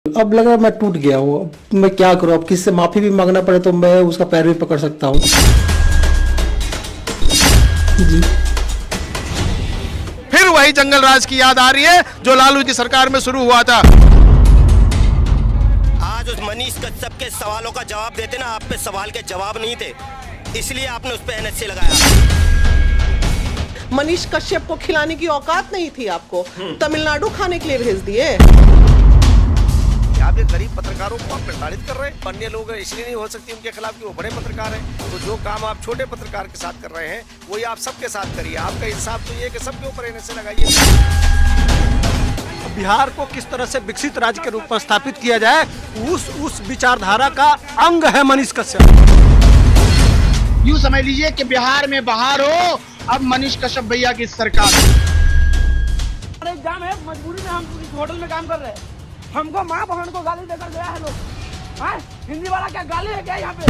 अब लगा मैं टूट गया हूँ। अब मैं क्या करूँ? अब किससे माफी भी मांगना पड़े तो मैं उसका पैर भी पकड़ सकता हूँ। जी। फिर वही जंगल राज की याद आ रही है जो लालू की सरकार में शुरू हुआ था। आज उस मनीष कश्यप के सवालों का जवाब देते ना, आप पे सवाल के जवाब नहीं थे, इसलिए आपने उस पे एनएसए लगाया। मनीष कश्यप को खिलाने की औकात नहीं थी आपको, तमिलनाडु खाने के लिए भेज दिए। आप ये गरीब पत्रकारों को आप प्रताड़ित कर रहे हैं। अन्य लोग इसलिए नहीं हो सकती उनके खिलाफ कि वो बड़े पत्रकार हैं। तो जो काम आप छोटे पत्रकार के साथ कर रहे हैं वही आप सबके साथ करिए। आपका इंसाफ तो ये है कि सबके ऊपर एनएसए लगाइए। बिहार को किस तरह से विकसित राज्य के रूप में स्थापित किया जाए, उस विचारधारा का अंग है मनीष कश्यप। यूँ समझ लीजिए कि बिहार में बहार हो, अब मनीष कश्यप भैया की सरकार। एग्जाम है, मजबूरी में हम इस होटल में काम कर रहे हैं। हमको माँ बहन को गाली देकर गया है लोग। हाँ, हिंदी वाला क्या गाली है क्या यहाँ पे?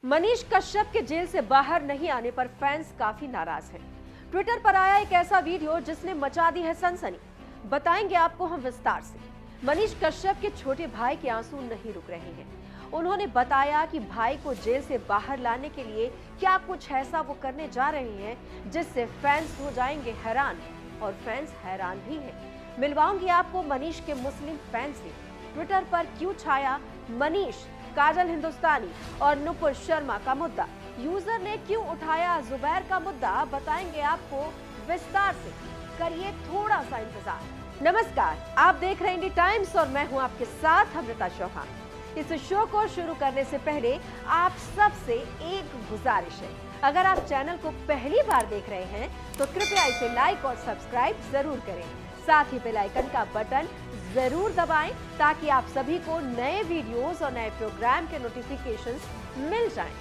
मनीष कश्यप के जेल से बाहर नहीं आने पर फैंस काफी नाराज हैं। ट्विटर पर आया एक ऐसा वीडियो जिसने मचा दी है सनसनी। बताएंगे आपको हम विस्तार से। मनीष कश्यप के छोटे भाई के आंसू नहीं रुक रहे हैं। उन्होंने बताया कि भाई को जेल से बाहर लाने के लिए क्या कुछ ऐसा वो करने जा रहे हैं जिससे फैंस हो जाएंगे हैरान, और फैंस हैरान भी हैं। मिलवाऊंगी आपको मनीष के मुस्लिम फैंस से। ट्विटर पर क्यों छाया मनीष, काजल हिंदुस्तानी और नुपुर शर्मा का मुद्दा, यूजर ने क्यों उठाया जुबैर का मुद्दा, बताएंगे आपको विस्तार से। करिए थोड़ा सा इंतजार। नमस्कार, आप देख रहे हैं इंडी टाइम्स और मैं हूं आपके साथ अमृता चौहान। इस शो को शुरू करने से पहले आप सबसे एक गुजारिश है, अगर आप चैनल को पहली बार देख रहे हैं तो कृपया इसे लाइक और सब्सक्राइब जरूर करें। साथ ही बेल आइकन का बटन जरूर दबाएं ताकि आप सभी को नए वीडियोस और नए प्रोग्राम के नोटिफिकेशंस मिल जाएं।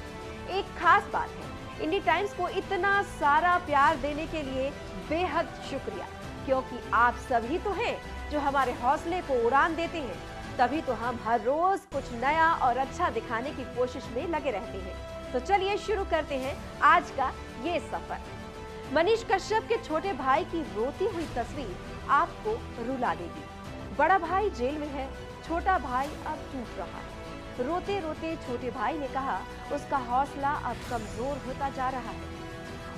एक खास बात है, इंडी टाइम्स को इतना सारा प्यार देने के लिए बेहद शुक्रिया, क्योंकि आप सभी तो हैं जो हमारे हौसले को उड़ान देते हैं। तभी तो हम हर रोज कुछ नया और अच्छा दिखाने की कोशिश में लगे रहते हैं। तो चलिए शुरू करते हैं आज का ये सफर। मनीष कश्यप के छोटे भाई की रोती हुई तस्वीर आपको रुला देगी। बड़ा भाई जेल में है, छोटा भाई अब टूट रहा है। रोते रोते छोटे भाई ने कहा उसका हौसला अब कमजोर होता जा रहा है।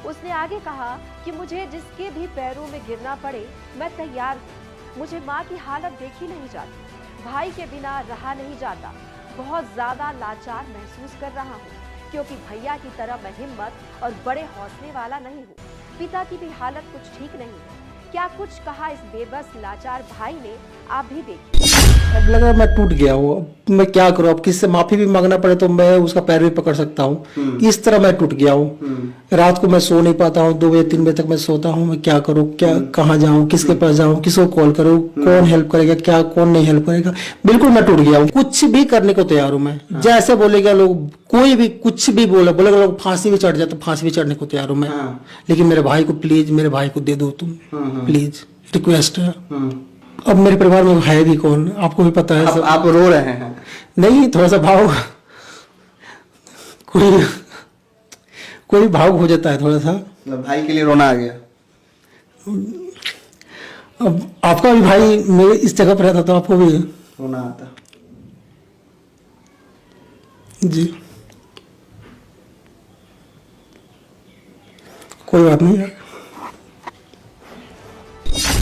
उसने आगे कहा कि मुझे जिसके भी पैरों में गिरना पड़े मैं तैयार हूँ। मुझे माँ की हालत देखी नहीं जाती, भाई के बिना रहा नहीं जाता। बहुत ज्यादा लाचार महसूस कर रहा हूँ क्योंकि भैया की तरह मैं हिम्मत और बड़े हौसले वाला नहीं हूँ। पिता की भी हालत कुछ ठीक नहीं है। क्या कुछ कहा इस बेबस लाचार भाई ने, आप भी देखिए। अब लगा मैं टूट गया हूँ। अब मैं क्या करूँ? अब किससे माफी भी मांगना पड़े तो मैं उसका पैर भी पकड़ सकता हूँ। इस तरह मैं टूट गया हूँ। रात को मैं सो नहीं पाता हूँ, 2 बजे 3 बजे तक मैं सोता हूँ। मैं क्या करूँ? क्या कहाँ जाऊँ? किसके पास जाऊँ? किसको कॉल करूँ? कौन हेल्प करेगा? क्या कौन नहीं हेल्प करेगा? बिल्कुल मैं टूट गया हूँ। कुछ भी करने को तैयार हूँ मैं। जैसे बोलेगा लोग, कोई भी कुछ भी बोलेगा लोग, फांसी भी चढ़ जाए तो फांसी भी चढ़ने को तैयार हूँ मैं। लेकिन मेरे भाई को प्लीज, मेरे भाई को दे दो तुम, प्लीज, रिक्वेस्ट है। अब मेरे परिवार में है भी कौन, आपको भी पता है। आप रो रहे हैं? नहीं, थोड़ा सा भाव, कोई भावुक हो जाता है थोड़ा सा। मतलब भाई के लिए रोना आ गया। अब आपका भी भाई मेरे इस जगह पर रहता तो आपको भी रोना आता। जी, कोई बात नहीं यार।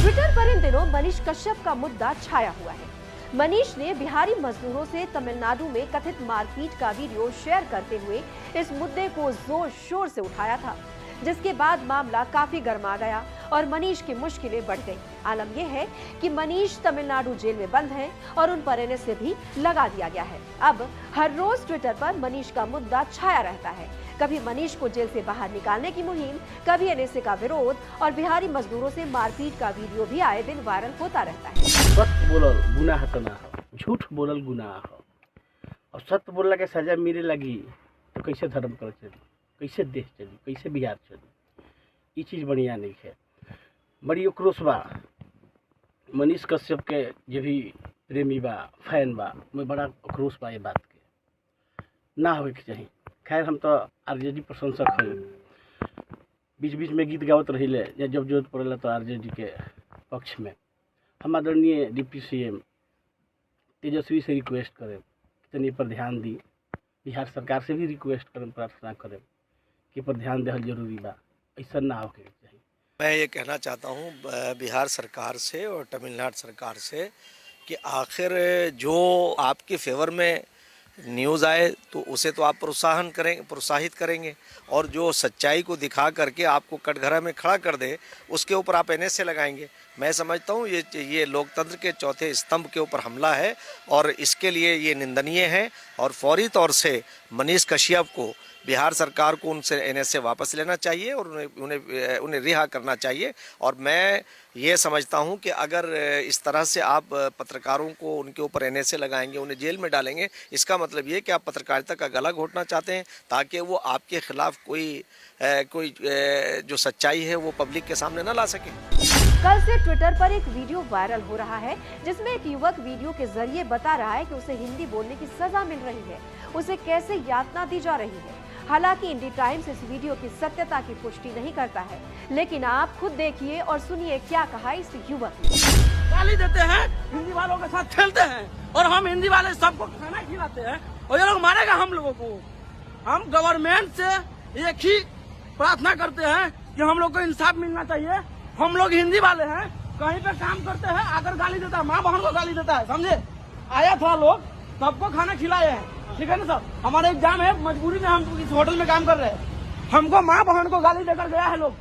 ट्विटर पर इन दिनों मनीष कश्यप का मुद्दा छाया हुआ है। मनीष ने बिहारी मजदूरों से तमिलनाडु में कथित मारपीट का वीडियो शेयर करते हुए इस मुद्दे को जोर शोर से उठाया था, जिसके बाद मामला काफी गर्मा गया और मनीष की मुश्किलें बढ़ गईं। आलम यह है कि मनीष तमिलनाडु जेल में बंद हैं और उन पर एनएसए भी लगा दिया गया है। अब हर रोज ट्विटर पर मनीष का मुद्दा छाया रहता है। कभी मनीष को जेल से बाहर निकालने की मुहिम, कभी एनएसए का विरोध और बिहारी मजदूरों से मारपीट का वीडियो भी आए दिन वायरल होता रहता है। सत्य बोलल गुनाह तो ना हो, झूठ बोलल गुनाह हो, और सत्य बोलला के सजा मिले लगी तो कैसे धर्म कर चली, कैसे देश चली, कैसे बिहार चली? ये चीज़ बढ़िया नहीं है। बड़ी उक्रोश बा मनीष कश्यप के जो भी प्रेमी बा, फैन बा, मैं बड़ा आक्रोश बा ये बात के ना होवे के चाहिए। खैर हम तो आरजेडी प्रशंसक हैं, बीच बीच में गीत गावत रहिले या जब जरूरत पड़ेला तो आरजेडी के पक्ष में। हम आदरणीय डिप्टी सीएम तेजस्वी से रिक्वेस्ट करें कि तनी पर ध्यान दी, बिहार सरकार से भी रिक्वेस्ट करें, प्रार्थना करें कि पर ध्यान देहल जरूरी बा, ऐसा ना होके चाहिए। मैं ये कहना चाहता हूँ बिहार सरकार से और तमिलनाडु सरकार से कि आखिर जो आपके फेवर में न्यूज़ आए तो उसे तो आप प्रोत्साहित करेंगे, और जो सच्चाई को दिखा करके आपको कटघरा में खड़ा कर दे उसके ऊपर आप NSA लगाएंगे। मैं समझता हूँ ये लोकतंत्र के चौथे स्तंभ के ऊपर हमला है और इसके लिए ये निंदनीय है, और फौरी तौर से मनीष कश्यप को बिहार सरकार को उनसे NSA वापस लेना चाहिए और उन्हें रिहा करना चाहिए। और मैं ये समझता हूँ कि अगर इस तरह से आप पत्रकारों को उनके ऊपर NSA लगाएंगे, उन्हें जेल में डालेंगे, इसका मतलब ये कि आप पत्रकारिता का गला घोटना चाहते हैं ताकि वो आपके खिलाफ कोई जो सच्चाई है वो पब्लिक के सामने न ला सके। कल से ट्विटर पर एक वीडियो वायरल हो रहा है जिसमें एक युवक वीडियो के जरिए बता रहा है कि उसे हिंदी बोलने की सजा मिल रही है, उसे कैसे यातना दी जा रही है। हालांकि इंडी टाइम्स इस वीडियो की सत्यता की पुष्टि नहीं करता है, लेकिन आप खुद देखिए और सुनिए क्या कहा इस युवक ने। गाली देते हैं, हिंदी वालों के साथ खेलते हैं और हम हिंदी वाले सबको खाना खिलाते हैं और ये लोग मारेगा हम लोगों को। हम गवर्नमेंट से एक ही प्रार्थना करते हैं कि हम लोग को इंसाफ मिलना चाहिए। हम लोग हिंदी वाले हैं, कहीं पे काम करते हैं, आकर गाली देता है, माँ बहन को गाली देता है, समझे। आया था लोग, सबको खाना खिलाए हैं, ठीक है ना सर। हमारा एग्जाम है, मजबूरी में हम इस होटल में काम कर रहे हैं। हमको माँ बहन को गाली देकर गया है लोग।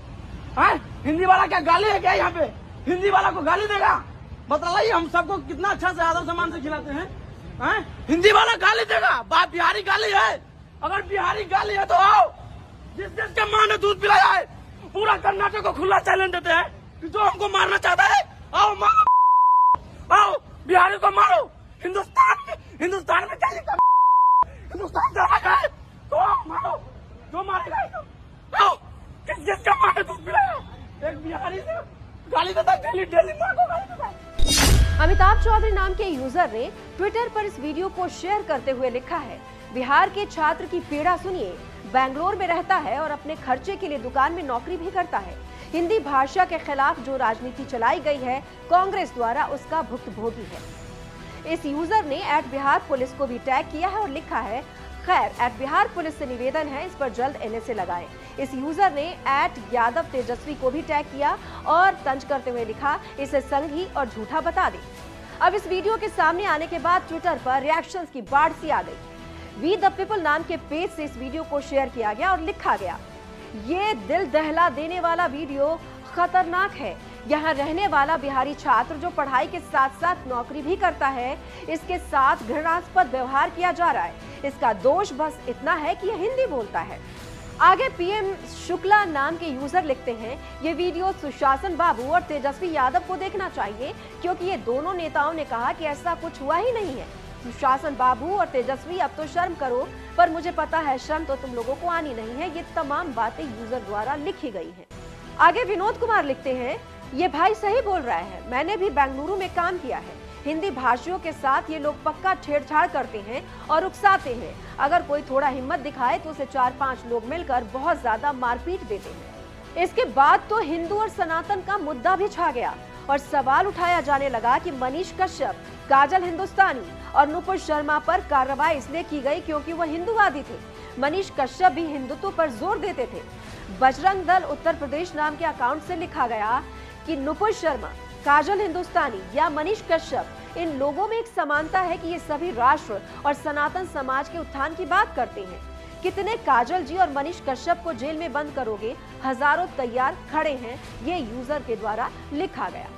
हिंदी वाला क्या गाली है क्या यहाँ पे? हिंदी वाला को गाली देगा? बताइए, हम सबको कितना अच्छा से आदर सम्मान से खिलाते हैं। हिंदी वाला गाली देगा? बाप बिहारी गाली है? अगर बिहारी गाली है तो आओ, जिस देश के माँ ने दूध पिलाया है, पूरा कर्नाटक को खुला चैलेंज देते हैं कि जो हमको मारना चाहता है आओ मारो, आओ बिहारी को मारो। हिंदुस्तान में क्या लिखा? हिंदुस्तान का है तो आओ मारो, जो मारेगा आओ। किस देश का माँ ने दूध पिलाया? एक बिहारी से गाली देता है, डेली माँ को गाली देता है। अमिताभ चौधरी नाम के यूजर ने ट्विटर पर इस वीडियो को शेयर करते हुए लिखा है, बिहार के छात्र की पीड़ा सुनिए। बेंगलोर में रहता है और अपने खर्चे के लिए दुकान में नौकरी भी करता है। हिंदी भाषा के खिलाफ जो राजनीति चलाई गई है कांग्रेस द्वारा, उसका भुक्तभोगी है। इस यूजर ने @बिहार पुलिस को भी टैग किया है और लिखा है, खैर @बिहार पुलिस से निवेदन है इस पर जल्द NSA लगाएं। इस यूजर ने @यादव तेजस्वी को भी टैग किया और तंज करते हुए लिखा, इसे संघी और झूठा बता दे। अब इस वीडियो के सामने आने के बाद ट्विटर पर रिएक्शंस की बाढ़ सी आ गई। वी द पीपल नाम के पेज से इस वीडियो को शेयर किया गया और लिखा गया, ये दिल दहला देने वाला वीडियो खतरनाक है। यहाँ रहने वाला बिहारी छात्र जो पढ़ाई के साथ साथ नौकरी भी करता है, इसके साथ घृणास्पद व्यवहार किया जा रहा है। इसका दोष बस इतना है कि यह हिंदी बोलता है। आगे PM शुक्ला नाम के यूजर लिखते हैं, ये वीडियो सुशासन बाबू और तेजस्वी यादव को देखना चाहिए क्योंकि ये दोनों नेताओं ने कहा कि ऐसा कुछ हुआ ही नहीं है। सुशासन बाबू और तेजस्वी, अब तो शर्म करो, पर मुझे पता है शर्म तो तुम लोगों को आनी नहीं है। ये तमाम बातें यूजर द्वारा लिखी गई हैं। आगे विनोद कुमार लिखते हैं, ये भाई सही बोल रहा है, मैंने भी बेंगलुरु में काम किया है। हिंदी भाषियों के साथ ये लोग पक्का छेड़छाड़ करते हैं और उकसाते हैं। अगर कोई थोड़ा हिम्मत दिखाए तो उसे 4-5 लोग मिलकर बहुत ज्यादा मारपीट देते हैं। इसके बाद तो हिंदू और सनातन का मुद्दा भी छा गया और सवाल उठाया जाने लगा कि मनीष कश्यप, काजल हिंदुस्तानी और नुपुर शर्मा पर कार्रवाई इसलिए की गई क्योंकि वह हिंदूवादी थे। मनीष कश्यप भी हिंदुत्व पर जोर देते थे। बजरंग दल उत्तर प्रदेश नाम के अकाउंट से लिखा गया कि नुपुर शर्मा, काजल हिंदुस्तानी या मनीष कश्यप, इन लोगों में एक समानता है कि ये सभी राष्ट्र और सनातन समाज के उत्थान की बात करते हैं। कितने काजल जी और मनीष कश्यप को जेल में बंद करोगे, हजारों तैयार खड़े हैं, ये यूजर के द्वारा लिखा गया।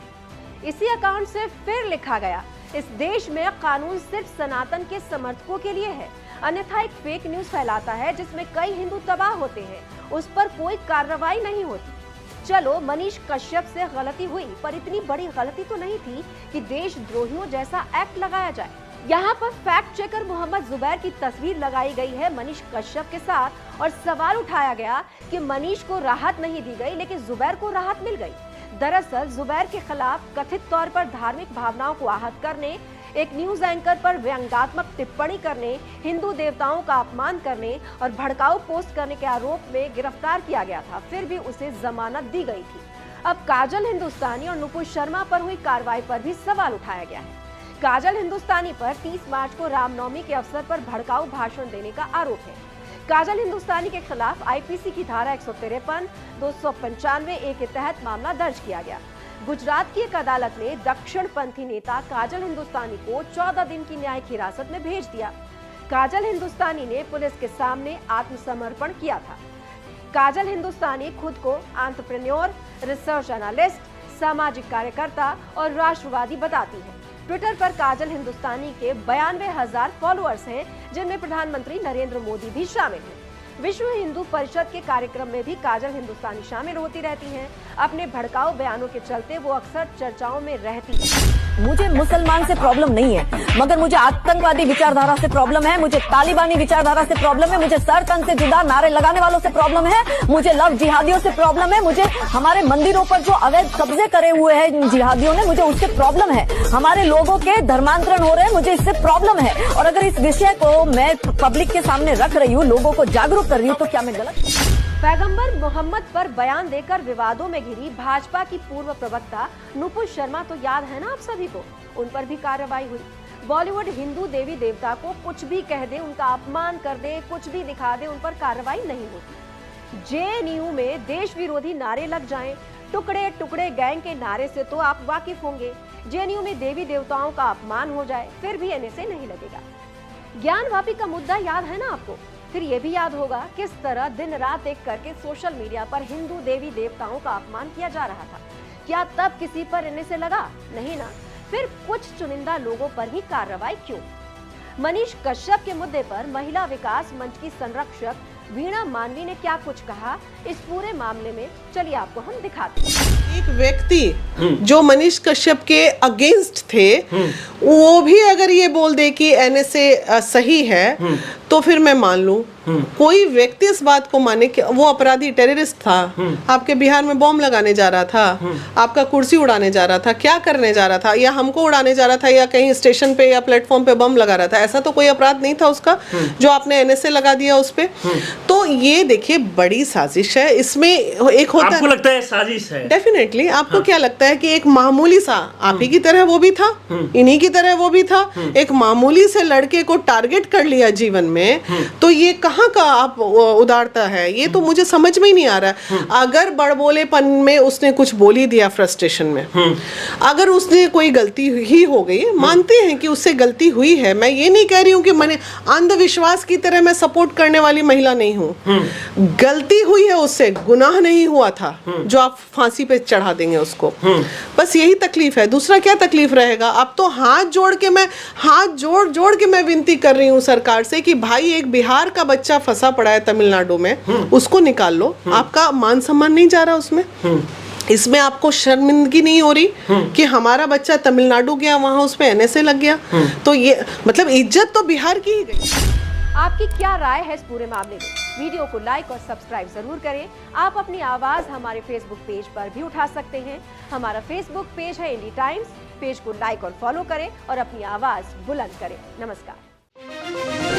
इसी अकाउंट से फिर लिखा गया, इस देश में कानून सिर्फ सनातन के समर्थकों के लिए है, अन्यथा एक फेक न्यूज फैलाता है जिसमें कई हिंदू तबाह होते हैं, उस पर कोई कार्रवाई नहीं होती। चलो मनीष कश्यप से गलती हुई, पर इतनी बड़ी गलती तो नहीं थी कि देशद्रोहियों जैसा एक्ट लगाया जाए। यहाँ पर फैक्ट चेकर मोहम्मद जुबैर की तस्वीर लगाई गई है मनीष कश्यप के साथ और सवाल उठाया गया कि मनीष को राहत नहीं दी गई लेकिन जुबैर को राहत मिल गई। दरअसल जुबैर के खिलाफ कथित तौर पर धार्मिक भावनाओं को आहत करने, एक न्यूज एंकर पर व्यंग्यात्मक टिप्पणी करने, हिंदू देवताओं का अपमान करने और भड़काऊ पोस्ट करने के आरोप में गिरफ्तार किया गया था। फिर भी उसे जमानत दी गई थी। अब काजल हिंदुस्तानी और नुपुर शर्मा पर हुई कार्रवाई पर भी सवाल उठाया गया है। काजल हिंदुस्तानी पर 30 मार्च को रामनवमी के अवसर पर भड़काऊ भाषण देने का आरोप है। काजल हिंदुस्तानी के खिलाफ आईपीसी की धारा 153, 295 ए के तहत मामला दर्ज किया गया। गुजरात की एक अदालत ने दक्षिणपंथी नेता काजल हिंदुस्तानी को 14 दिन की न्यायिक हिरासत में भेज दिया। काजल हिंदुस्तानी ने पुलिस के सामने आत्मसमर्पण किया था। काजल हिंदुस्तानी खुद को एंटरप्रेन्योर, रिसर्च एनालिस्ट, सामाजिक कार्यकर्ता और राष्ट्रवादी बताती है। ट्विटर पर काजल हिंदुस्तानी के 92,000 फॉलोअर्स हैं, जिनमें प्रधानमंत्री नरेंद्र मोदी भी शामिल हैं। विश्व हिंदू परिषद के कार्यक्रम में भी काजल हिंदुस्तानी शामिल होती रहती हैं। अपने भड़काऊ बयानों के चलते वो अक्सर चर्चाओं में रहती है। मुझे मुसलमान से प्रॉब्लम नहीं है, मगर मुझे आतंकवादी विचारधारा से प्रॉब्लम है, मुझे तालिबानी विचारधारा से प्रॉब्लम है, मुझे सर तन से जुदा नारे लगाने वालों से प्रॉब्लम है, मुझे लव जिहादियों से प्रॉब्लम है, मुझे हमारे मंदिरों पर जो अवैध कब्जे करे हुए हैं जिहादियों ने, मुझे उससे प्रॉब्लम है। हमारे लोगों के धर्मांतरण हो रहे हैं, मुझे इससे प्रॉब्लम है। और अगर इस विषय को मैं पब्लिक के सामने रख रही हूँ, लोगों को जागरूक कर रही हूँ, तो क्या मैं गलत? पैगंबर मोहम्मद पर बयान देकर विवादों में घिरी भाजपा की पूर्व प्रवक्ता नुपुर शर्मा तो याद है ना आप सभी को, उन पर भी कार्रवाई हुई। बॉलीवुड हिंदू देवी देवता को कुछ भी कह दे, उनका अपमान कर दे, कुछ भी दिखा दे, उन पर कार्रवाई नहीं होती। जेएनयू में देश विरोधी नारे लग जाएं, टुकड़े टुकड़े गैंग के नारे से तो आप वाकिफ होंगे। जेएनयू में देवी देवताओं का अपमान हो जाए, फिर भी एनएसए नहीं लगेगा। ज्ञानवापी का मुद्दा याद है ना आपको? फिर ये भी याद होगा किस तरह दिन रात एक करके सोशल मीडिया पर हिंदू देवी देवताओं का अपमान किया जा रहा था। क्या तब किसी पर एनएसए लगा? नहीं ना। फिर कुछ चुनिंदा लोगों पर ही कार्रवाई क्यों? मनीष कश्यप के मुद्दे पर महिला विकास मंच की संरक्षक वीणा मानवी ने क्या कुछ कहा, इस पूरे मामले में चलिए आपको हम दिखाते हैं। एक व्यक्ति जो मनीष कश्यप के अगेंस्ट थे, वो भी अगर ये बोल दे कि एनएसए सही है, तो फिर मैं मान लूं। कोई व्यक्ति इस बात को माने कि वो अपराधी टेररिस्ट था, आपके बिहार में बॉम्ब लगाने जा रहा था, आपका कुर्सी उड़ाने जा रहा था, क्या करने जा रहा था, या हमको उड़ाने जा रहा था, या कहीं स्टेशन पे या प्लेटफॉर्म पे बम लगा रहा था, ऐसा तो कोई अपराध नहीं था उसका जो आपने एनएसए लगा दिया उस पे। तो ये देखिए बड़ी साजिश है। इसमें एक होता आपको लगता है साजिश है? डेफिनेटली। आपको क्या लगता है कि एक मामूली सा, आप ही की तरह वो भी था, इन्हीं की तरह वो भी था, एक मामूली से लड़के को टारगेट कर लिया जीवन में, तो ये कहाँ का आप उदारता है? ये तो मुझे समझ में ही नहीं आ रहा है। अगर बड़बोलेपन में उसने कुछ बोल ही दिया फ्रस्ट्रेशन में, अगर उसने कोई गलती ही हो गई, मानते हैं कि उससे गलती हुई है, मैं ये नहीं कह रही हूँ कि मैंने अंधविश्वास की तरह मैं सपोर्ट करने वाली महिला नहीं हूँ। गलती हुई है, उससे गुनाह नहीं हुआ था जो आप फांसी पे चढ़ा देंगे उसको। बस यही तकलीफ है, दूसरा क्या तकलीफ रहेगा? अब तो हाथ जोड़ के मैं विनती कर रही हूँ सरकार से कि भाई एक बिहार का बच्चा फंसा पड़ा है तमिलनाडु में, उसको निकाल लो। आपका मान सम्मान नहीं जा रहा उसमें? इसमें आपको शर्मिंदगी नहीं हो रही कि हमारा बच्चा तमिलनाडु गया, वहां उसमें एनएसए लग गया? तो ये मतलब इज्जत तो बिहार की ही गई। आपकी क्या राय है इस पूरे मामले में? वीडियो को लाइक और सब्सक्राइब जरूर करें। आप अपनी आवाज हमारे फेसबुक पेज पर भी उठा सकते हैं। हमारा फेसबुक पेज है इंडी टाइम्स। पेज को लाइक और फॉलो करें और अपनी आवाज बुलंद करें। नमस्कार।